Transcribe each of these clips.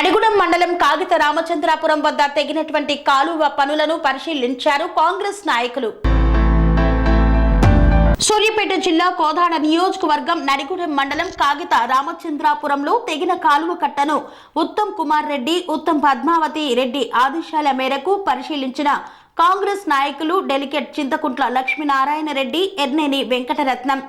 నడిగూడెం మండలం కాగిత రామచంద్రాపురం వద్ద తెగినటువంటి కాలువ పనులను పరిశీలించారు కాంగ్రెస్ నాయకులు. సూర్యాపేట జిల్లా కోదాడ నియోజకవర్గం నడిగూడెం మండలం కాగిత రామచంద్రాపురంలో తెగిన కాలువ కట్టను ఉత్తమ్ కుమార్ రెడ్డి, ఉత్తమ్ పద్మావతి రెడ్డి ఆదేశాల మేరకు పరిశీలించిన కాంగ్రెస్ నాయకులు డెలిగేట్ చింతకుంట్ల లక్ష్మీనారాయణ రెడ్డి, ఎర్నేని వెంకటరత్నం.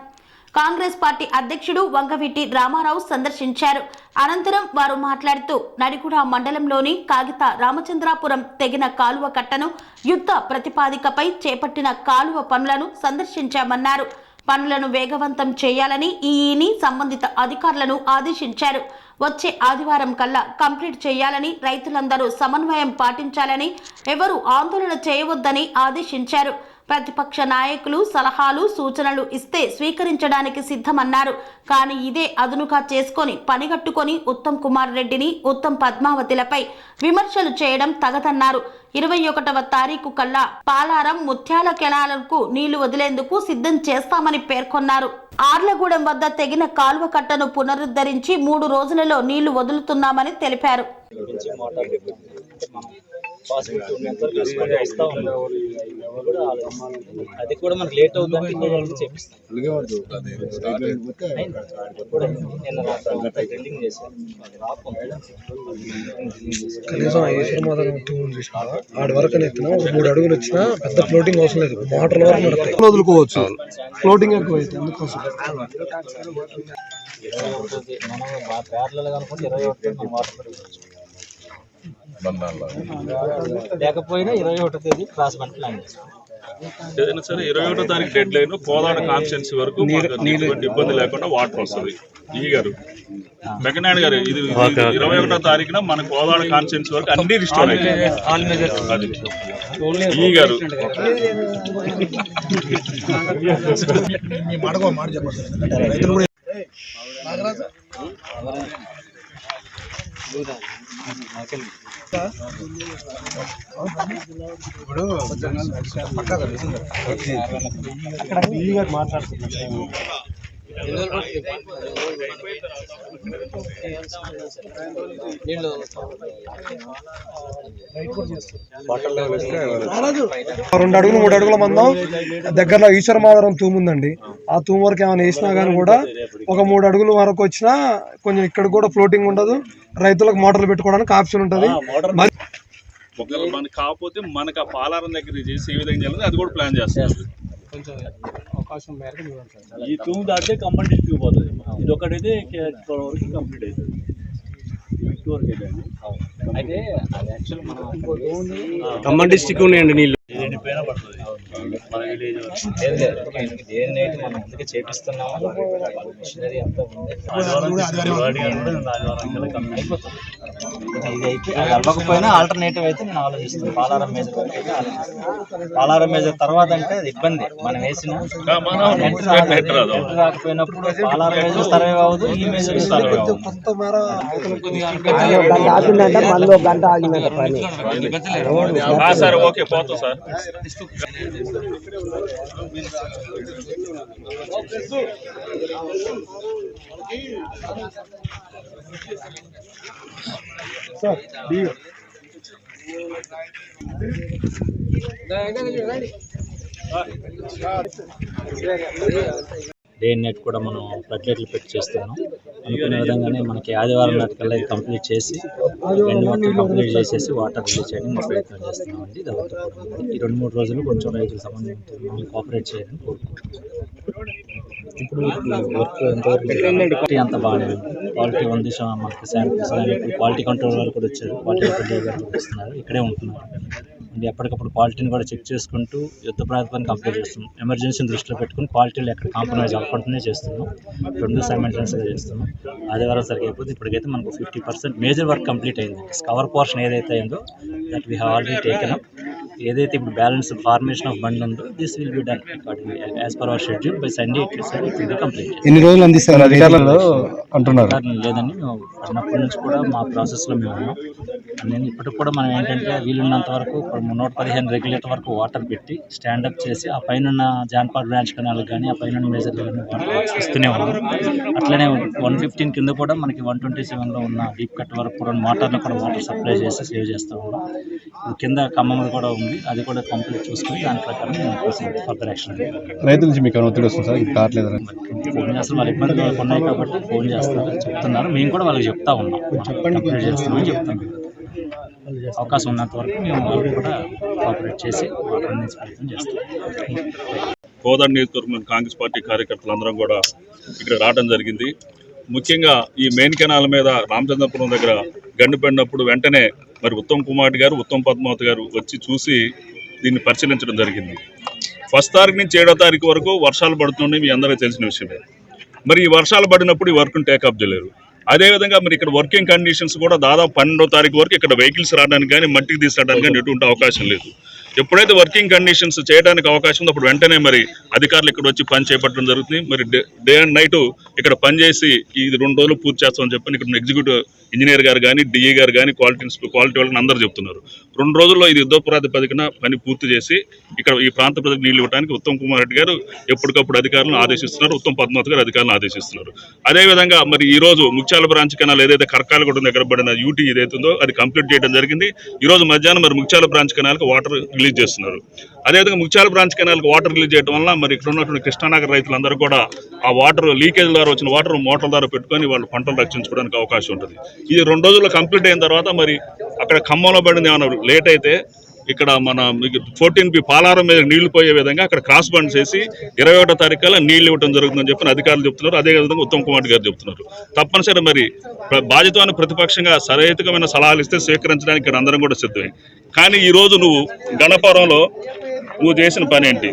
కాంగ్రెస్ పార్టీ అధ్యక్షుడు వంగవీటి రామారావు సందర్శించారు. అనంతరం వారు మాట్లాడుతూ నడిగూడ మండలంలోని కాగిత రామచంద్రాపురం తెగిన కాలువ కట్టను యుద్ధ ప్రతిపాదికపై చేపట్టిన కాలువ పనులను సందర్శించామన్నారు. పనులను వేగవంతం చేయాలని ఈఈని సంబంధిత అధికారులను ఆదేశించారు. వచ్చే ఆదివారం కల్లా కంప్లీట్ చేయాలని, రైతులందరూ సమన్వయం పాటించాలని, ఎవరూ ఆందోళన చేయవద్దని ఆదేశించారు. ప్రతిపక్ష నాయకులు సలహాలు సూచనలు ఇస్తే స్వీకరించడానికి సిద్ధమన్నారు. కానీ ఇదే అదునుగా చేసుకొని పనిగట్టుకొని ఉత్తమ్ కుమార్ రెడ్డిని, ఉత్తమ్ పద్మావతిలపై విమర్శలు చేయడం తగదన్నారు. 21వ తారీఖు కల్లా పాలారం ముత్యాల కెనాలకు నీళ్లు వదిలేందుకు సిద్ధం చేస్తామని పేర్కొన్నారు. ఆర్లగూడెం వద్ద తెగిన కాలువ కట్టను పునరుద్ధరించి 3 రోజులలో నీళ్లు వదులుతున్నామని తెలిపారు. అది కూడా మనకు లేట్ అవుతుందని కనీసం ఆడి వరకు ఎత్తినా 3 అడుగులు వచ్చినా పెద్ద ఫ్లోటింగ్ అవసరం లేదు. మోటార్ల వరకు నడుస్తాయి, వదులుకోవచ్చు. ఫ్లోటింగ్ ఎక్కువ అయితే అందుకోసం లేకపోయినా 21వ తేదీ క్రాస్ బండ్ ప్లాన్ చేస్తాం. ఏదైనా సరే 21వ తారీఖు డెడ్ లైన్ కోదాడ కాన్స్టిట్యున్సీ వరకు ఎటువంటి ఇబ్బంది లేకుండా వాటర్ వస్తుంది. ఈ గారు వెంకనాయుడు గారు ఇది 21వ తారీఖున మన కోదాడ కాన్స్టిట్యున్సీ వరకు అన్ని రిస్టోర్ అవుతాయి. ఈ గారు ఇప్పుడు మాట్లాడుతున్నారు. రెండు అడుగులు 3 అడుగుల మందం దగ్గరలో ఈశ్వరమాధవరం తూము ఉందండి. ఆ తూము వరకు ఏమైనా వేసినా కానీ కూడా ఒక 3 అడుగుల వరకు వచ్చినా కొంచెం ఇక్కడ కూడా ఫ్లోటింగ్ ఉండదు. రైతులకు మోటార్లు పెట్టుకోవడానికి ఆప్షన్ ఉంటుంది. ఒకవేళ మనకి కాకపోతే మనకు ఆ పాలారం దగ్గర చేసి ఏ విధంగా చేయాలి అది కూడా ప్లాన్ చేస్తారు. అవకాశం మేరకు ఈ ట్యూబ్ దాటితే కంప్లీట్ ట్యూబ్ అవుతుంది. ఇది ఒకటైతే వరకు కంప్లీట్ అవుతుంది. అయితే అది యాక్చువల్ ఖమ్మం డిస్టిక్ ఉన్నాయండి నీళ్ళు పైన పడుతుంది. మన విలేజ్ దేని మనం అందుకే చేపిస్తున్నాము. మిషనరీ అంతా ఉంది. అయిపోతుంది. ఇది అయితే అది అవ్వకపోయినా ఆల్టర్నేటివ్ అయితే నేను ఆలోచిస్తాను. పాలారం మేజర్ వరకు అయితే ఆలోచిస్తాను. పాలారం మేజర్ తర్వాత అంటే అది ఇబ్బంది. మనం వేసిన రాకపోయినప్పుడు పాలారం మేజర్ సర్వే అవ్వదు, ఈ మేజర్ సర్వే అవ్వదు. సార్ ఓకే పోతాం సార్. డే నెట్ కూడా మనం ప్లేట్లు పెట్టి చేస్తున్నాం. అనుకునే విధంగానే మనకి ఆదివారం నాటికల్లా ఇది కంప్లీట్ చేసి ఎండ్ మొత్తం కంప్లీట్ చేసేసి వాటర్ రిలీజ్ చేయడానికి ప్రయత్నం చేస్తున్నామండి. దాంతో ఈ 2-3 రోజులు కొంచెం రైతుల సంబంధించి కోఆపరేట్ చేయాలని కోరుకుంటున్నాం. ఇప్పుడు వర్క్ ఎంతవరకు అంత బాగానే ఉంది. క్వాలిటీ ఉంది. మనకి శాంపిల్స్ కానీ ఇప్పుడు క్వాలిటీ కంట్రోల్ వాళ్ళు కూడా వచ్చారు. క్వాలిటీ కంట్రోల్ గారు వస్తున్నారు, ఇక్కడే ఉంటున్నారు. అండ్ ఎప్పటికప్పుడు క్వాలిటీని కూడా చెక్ చేసుకుంటూ యుద్ధ ప్రాతిపదికన కంప్లీట్ చేస్తున్నాం. ఎమర్జెన్సీని దృష్టిలో పెట్టుకుని క్వాలిటీలు ఎక్కడ కాంప్రమైజ్ అవ్వకుండానే చేస్తున్నాం. 2 సైమల్టేనియస్గా చేస్తున్నాం. ఆదివారం సరిగ్గా అయిపోతే ఇప్పటికైతే మనకు 50% మేజర్ వర్క్ కంప్లీట్ అయింది. కవర్ పోర్షన్ ఏదైతే అయిందో that we have already taken up. ఏదైతే ఇప్పుడు బ్యాలెన్స్ ఫార్మేషన్ ఆఫ్ బండ్ ఉందో this will be done as per our schedule by Sunday. It will be complete. ఎన్ని రోజులు అందిస్తారు? అంటున్నారు. లేదని మేము పడినప్పటి నుంచి కూడా మా ప్రాసెస్లో మేము ఉన్నాం. నేను ఇప్పటికి కూడా మనం ఏంటంటే వీలున్నంత వరకు 115 రెగ్యులేటర్ వరకు వాటర్ పెట్టి స్టాండప్ చేసి ఆ పైన జాన్పాడ్ బ్రాంచ్ కెనాల్ కానీ ఆ పైన మేజర్ కానీ వాటర్ ఇస్తూనే ఉన్నాం. అట్లనే 115 కింద కూడా మనకి 127లో ఉన్న డీప్ కట్ వరకు కూడా మోటార్లు కూడా వాటర్ సప్లై చేసి సేవ్ చేస్తూ ఉన్నాం. కింద ఖమ్మం కూడా ఉంది, అది కూడా కంప్లీట్ చూసుకొని దాని ప్రకారం ఫర్దర్ యాక్షన్. రైతుల నుంచి మీకు ఒత్తిడి వస్తుంది సార్, ఇంకా కావట్లేదు ఫోన్ చేస్తారు, వాళ్ళ ఇబ్బందులు ఉన్నాయి కాబట్టి ఫోన్ చేస్తారు, చెప్తున్నారు. మేము కూడా వాళ్ళకి చెప్తా ఉన్నాం, కంప్లీట్ చేస్తామని చెప్తున్నాం. అవకాశం ఉన్నంత వరకు మేము వాళ్ళు కూడా కోఆపరేట్ చేసి వాటర్ అందించే ప్రయత్నం చేస్తాం. కోదాడ నియోజకవర్గం కాంగ్రెస్ పార్టీ కార్యకర్తలందరం కూడా ఇక్కడ రావడం జరిగింది. ముఖ్యంగా ఈ మెయిన్ కెనాల్ మీద రామచంద్రపురం దగ్గర గండి పడినప్పుడు వెంటనే మరి ఉత్తమ్ కుమార్ రెడ్డి గారు, ఉత్తమ్ పద్మావతి గారు వచ్చి చూసి దీన్ని పరిశీలించడం జరిగింది. 1 తారీఖు నుంచి 7వ తారీఖు వరకు వర్షాలు పడుతున్నాయి, మీ అందరికీ తెలిసిన విషయమే. మరి ఈ వర్షాలు పడినప్పుడు ఈ వర్క్ను టేకప్ చేయలేరు. అదేవిధంగా మరి ఇక్కడ వర్కింగ్ కండిషన్స్ కూడా దాదాపు 12వ తారీఖు వరకు ఇక్కడ వెహికల్స్ రావడానికి కానీ మట్టికి తీసుకురావడానికి కానీ ఎటువంటి అవకాశం లేదు. ఎప్పుడైతే వర్కింగ్ కండిషన్స్ చేయడానికి అవకాశం ఉందో అప్పుడు వెంటనే మరి అధికారులు ఇక్కడ వచ్చి పని చేపట్టడం జరుగుతుంది. మరి డే అండ్ నైట్ ఇక్కడ పనిచేసి ఇది 2 రోజులు పూర్తి చేస్తామని చెప్పి ఇక్కడ ఎగ్జిక్యూటివ్ ఇంజనీర్ గారు కానీ, డిఈ గారు కానీ, క్వాలిటీ వాళ్ళని అందరూ చెప్తున్నారు. 2 రోజుల్లో ఇది యుద్ధ ప్రాతిపదికన పని పూర్తి చేసి ఇక్కడ ఈ ప్రాంత ప్రజలకు నీళ్లు ఇవ్వడానికి ఉత్తమ్ కుమార్ రెడ్డి గారు ఎప్పటికప్పుడు అధికారులను ఆదేశిస్తున్నారు, ఉత్తమ్ పద్మావతి గారు అధికారులను ఆదేశిస్తున్నారు. అదేవిధంగా మరి ఈ రోజు ముఖ్యాల బ్రాంచ్ కెనాల్ ఏదైతే కరకాలగూడెం దగ్గర పడిన యూటీ ఏదైతుందో అది కంప్లీట్ చేయడం జరిగింది. ఈ రోజు మధ్యాహ్నం మరి ముఖ్యాల బ్రాంచ్ కెనాల్కి వాటర్ రిలీజ్ చేస్తున్నారు. అదేవిధంగా ముఖ్యాల బ్రాంచ్ కెనాల్కి వాటర్ రిలీజ్ చేయడం వల్ల మరి ఇక్కడ ఉన్నటువంటి కృష్ణానగర్ రైతులందరూ కూడా ఆ వాటర్ లీకేజ్ ద్వారా వచ్చిన వాటర్ మోటార్ ద్వారా పెట్టుకొని వాళ్ళు పంటలు రక్షించుకోవడానికి అవకాశం ఉంటుంది. ఇది 2 రోజుల్లో కంప్లీట్ అయిన తర్వాత మరి అక్కడ ఖమ్మంలో పడింది ఏమన్నా లేట్ అయితే ఇక్కడ మన 14B పాలారం మీద నీళ్లు పోయే విధంగా అక్కడ క్రాస్ బండ్ చేసి 21వ తారీఖు కల్లా నీళ్లు ఇవ్వడం జరుగుతుందని చెప్పి అధికారులు చెప్తున్నారు. అదేవిధంగా ఉత్తమ్ కుమార్ గారు చెప్తున్నారు. తప్పనిసరి మరి బాధ్యతమైన ప్రతిపక్షంగా సరైతమైన సలహాలు ఇస్తే స్వీకరించడానికి ఇక్కడ అందరం కూడా సిద్ధమే. కానీ ఈ రోజు నువ్వు గణపురంలో నువ్వు చేసిన పని ఏంటి?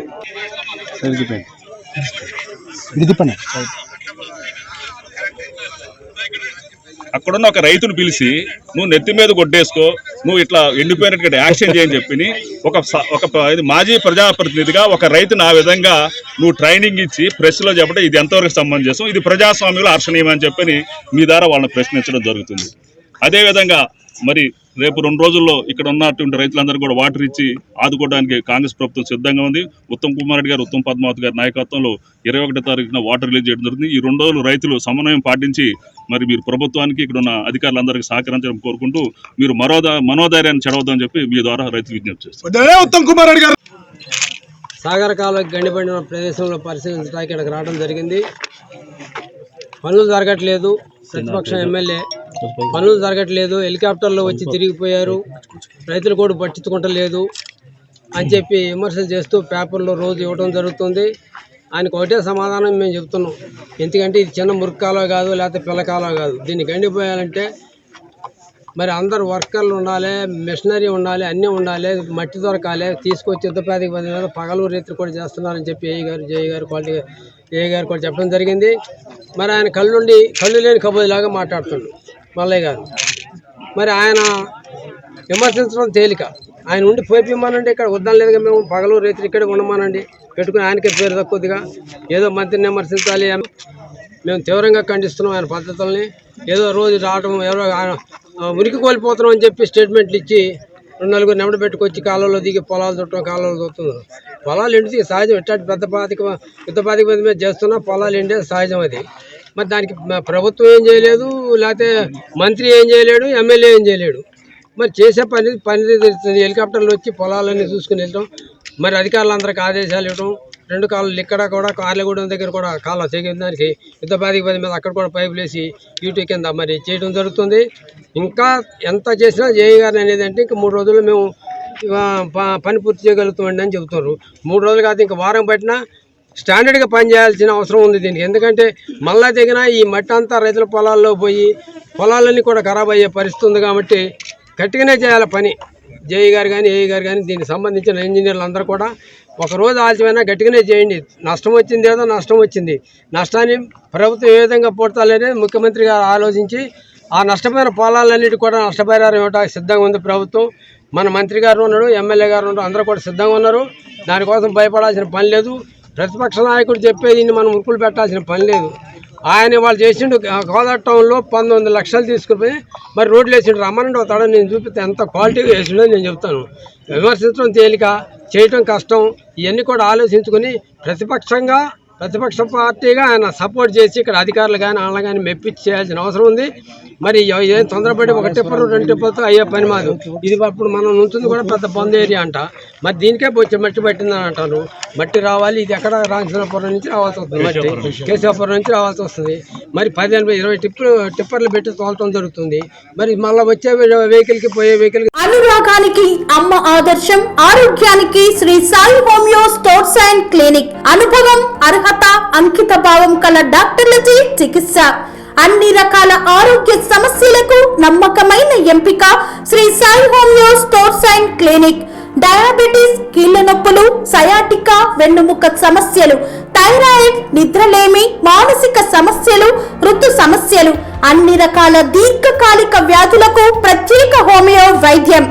అక్కడున్న ఒక రైతును పిలిచి నువ్వు నెత్తి మీద కొట్టేసుకో, నువ్వు ఇట్లా ఎండిపోయినట్టు యాక్షన్ చేయని చెప్పి ఒక మాజీ ప్రజాప్రతినిధిగా ఒక రైతును ఆ విధంగా నువ్వు ట్రైనింగ్ ఇచ్చి ప్రెస్లో చెప్పడం ఇది ఎంతవరకు సమంజసం, ఇది ప్రజాస్వామ్యంలో హర్షణీయం అని చెప్పని మీ ద్వారా వాళ్ళని ప్రశ్నించడం జరుగుతుంది. అదేవిధంగా మరి రేపు 2 రోజుల్లో ఇక్కడ ఉన్నటువంటి రైతులందరూ కూడా వాటర్ ఇచ్చి ఆదుకోవడానికి కాంగ్రెస్ ప్రభుత్వం సిద్ధంగా ఉంది. ఉత్తమ్ కుమార్ రెడ్డి గారు, ఉత్తమ్ పద్మావతి గారి నాయకత్వంలో 21వ తారీఖున వాటర్ రిలీజ్ చేయడం జరుగుతుంది. ఈ 2 రోజులు రైతులు సమన్వయం పాటించి మరి మీరు ప్రభుత్వానికి ఇక్కడ ఉన్న అధికారులందరికీ సహకరించడం కోరుకుంటూ మీరు మనోధైర్యాన్ని చెడవద్దని చెప్పి మీ ద్వారా రైతులు విజ్ఞప్తి చేస్తారు. ఉత్తమ్ కుమార్ రెడ్డి గారు సాగర కాలువకి గండిపడిన ప్రదేశంలో పరిశీలించడానికి ఇక్కడికి రావడం జరిగింది. పనులు జరగట్లేదు, ప్రతిపక్ష ఎమ్మెల్యే పనులు జరగట్లేదు, హెలికాప్టర్లో వచ్చి తిరిగిపోయారు, రైతులు కూడా పట్టించుకుంటలేదు అని చెప్పి విమర్శలు చేస్తూ పేపర్లో రోజు ఇవ్వడం జరుగుతుంది. ఆయనకు ఒకటే సమాధానం మేము చెప్తున్నాం. ఎందుకంటే ఇది చిన్న మురుక్కాలో కాదు, లేకపోతే పిల్లకాలో కాదు. దీన్ని గండిపోయాలంటే మరి అందరు వర్కర్లు ఉండాలి, మిషనరీ ఉండాలి, అన్నీ ఉండాలి, మట్టి దొరకాలి, తీసుకొచ్చి యుద్ధప్రాతిక పది మీద పగలు రేతులు కూడా చేస్తున్నారని చెప్పి ఏఈ గారు, జేఈ గారు, క్వాలిటీ ఏఈ గారు కూడా చెప్పడం జరిగింది. మరి ఆయన కళ్ళు లేని కబోదిలాగా మాట్లాడుతున్నాడు మల్లయ్య గారు. మరి ఆయన విమర్శించడం తేలిక, ఆయన ఉండి పోయిపోయమానండి, ఇక్కడ వద్దాం లేదుగా, మేము పగలు రేతులు ఇక్కడే ఉండమానండి, పెట్టుకుని ఆయనకే పేరు తక్కువదిగా ఏదో మంత్రిని విమర్శించాలి. మేము తీవ్రంగా ఖండిస్తున్నాం ఆయన పద్ధతుల్ని. ఏదో రోజు రావడం, ఎవరో ఉనికి కోల్పోతున్నాం అని చెప్పి స్టేట్మెంట్లు ఇచ్చి 2-4 నెమడ పెట్టుకొచ్చి కాలంలో దిగి పొలాలు చుట్టడం, కాలంలో చూస్తున్నారు. పొలాలు ఎండితే సహజం, ఎట్లాంటి యుద్ధ ప్రాతిపదిక మీద చేస్తున్నా పొలాలు ఎండే సహజం అది. మరి దానికి ప్రభుత్వం ఏం చేయలేదు, లేకపోతే మంత్రి ఏం చేయలేడు, ఎమ్మెల్యే ఏం చేయలేడు. మరి చేసే పని హెలికాప్టర్లు వచ్చి పొలాలన్నీ చూసుకుని వెళ్ళడం, మరి అధికారులందరికీ ఆదేశాలు ఇవ్వడం, 2 కాలువలు ఇక్కడ కూడా కార్లగూడెం దగ్గర కూడా కాలువ తెగడానికి యుద్ధ ప్రాతిపదిక పది మీద అక్కడ కూడా పైపులు వేసి యూటీ కింద మరి చేయడం జరుగుతుంది. ఇంకా ఎంత చేసినా జేఈ గారిని అనేది అంటే ఇంకా 3 రోజుల్లో మేము పని పూర్తి చేయగలుగుతామండి అని చెబుతున్నారు. 3 రోజులు కాదు, ఇంకా వారం పట్టినా స్టాండర్డ్గా పని చేయాల్సిన అవసరం ఉంది దీనికి. ఎందుకంటే మళ్ళా తెగిన ఈ మట్టి అంతా రైతుల పొలాల్లో పోయి పొలాలన్నీ కూడా ఖరాబ్ అయ్యే పరిస్థితి ఉంది. కాబట్టి గట్టిగానే చేయాలి పని. జేఈ గారు కానీ, ఏఈ గారు కానీ, దీనికి సంబంధించిన ఇంజనీర్లు అందరూ కూడా ఒకరోజు ఆలస్యమైనా గట్టిగానే చేయండి. నష్టం వచ్చింది ఏదో నష్టం వచ్చింది, నష్టాన్ని ప్రభుత్వం ఏ విధంగా పూడ్చాలనేది ముఖ్యమంత్రి గారు ఆలోచించి ఆ నష్టపోయిన పొలాలన్నిటి కూడా నష్టపరిహారం ఇవ్వడానికి సిద్ధంగా ఉంది ప్రభుత్వం. మన మంత్రి గారు ఉన్నాడు, ఎమ్మెల్యే గారు ఉన్నాడు, అందరూ కూడా సిద్ధంగా ఉన్నారు. దానికోసం భయపడాల్సిన పని లేదు. ప్రతిపక్ష నాయకుడు చెప్పేది మనం ఉరుకులు పెట్టాల్సిన పని లేదు. ఆయన వాళ్ళు చేసిండు కోదాడ టౌన్లో 19 లక్షలు తీసుకుని మరి రోడ్లు వేసిండు. రమ్మనండి ఒక తడ నేను చూపిస్తే ఎంత క్వాలిటీగా వేసిండో నేను చెప్తాను. విమర్శించడం తేలిక, చేయటం కష్టం. ఇవన్నీ కూడా ఆలోచించుకొని ప్రతిపక్ష పార్టీగా ఆయన సపోర్ట్ చేసి ఇక్కడ అధికారులు కానీ వాళ్ళని కానీ మెప్పించి చేయాల్సిన అవసరం ఉంది. మరి ఏం తొందరపడి ఒక టిప్పరు 2 టిప్పర్తో అయ్యే పని మాదు. ఇది అప్పుడు మనం ఉంటుంది కూడా పెద్ద పొంద ఏరియా అంట. మరి దీనికే వచ్చి మట్టి పట్టిందని అంటారు. మట్టి రావాలి, ఇది ఎక్కడ రామచంద్రపురం నుంచి రావాల్సి వస్తుంది, మట్టి కేశవపురం నుంచి రావాల్సి వస్తుంది. మరి 10-20 టిప్పర్లు పెట్టి తోలటం జరుగుతుంది. మరి మళ్ళీ వచ్చే వెహికల్కి పోయే వెహికల్. అనురాగానికి అమ్మ ఆదర్శం, ఆరోగ్యానికి Shri Sai homeo stores and clinic. అనుభవం, అర్హత, అంకిత భావం కల డాక్టర్లచే చికిత్స. అన్ని రకాల ఆరోగ్య సమస్యలకు నమ్మకమైన ఎంపిక Shri Sai homeo stores and clinic. Diabetes, కీళ్ల నొప్పులు, సయాటికా, వెన్నుముక సమస్యలు, థైరాయిడ్, నిద్రలేమి, మానసిక సమస్యలు, ఋతు సమస్యలు, అన్ని రకాల దీర్ఘకాలిక వ్యాధులకు ప్రత్యేక హోమియో వైద్యం.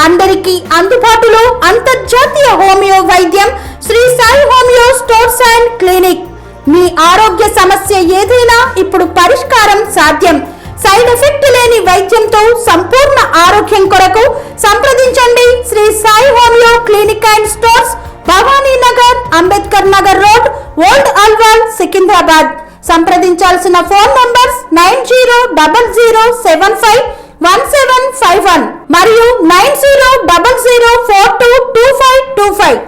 అందరికీ అందుబాటులో అంతర్జాతీయ హోమియో వైద్యం Shri Sai homeo stores and clinic. మీ ఆరోగ్య సమస్య ఏదైనా ఇప్పుడు పరిష్కారం సాధ్యం. సైడ్ ఎఫెక్ట్ లేని వైద్యంతో సంపూర్ణ ఆరోగ్యం కొరకు సంప్రదించండి Shri Sai homeo clinic and stores, Bhavani Nagar, Ambedkar Nagar road, old Alwal, Secunderabad. సంప్రదించాల్సిన ఫోన్ నంబర్స్ 9000751751 మరియు 9000422525.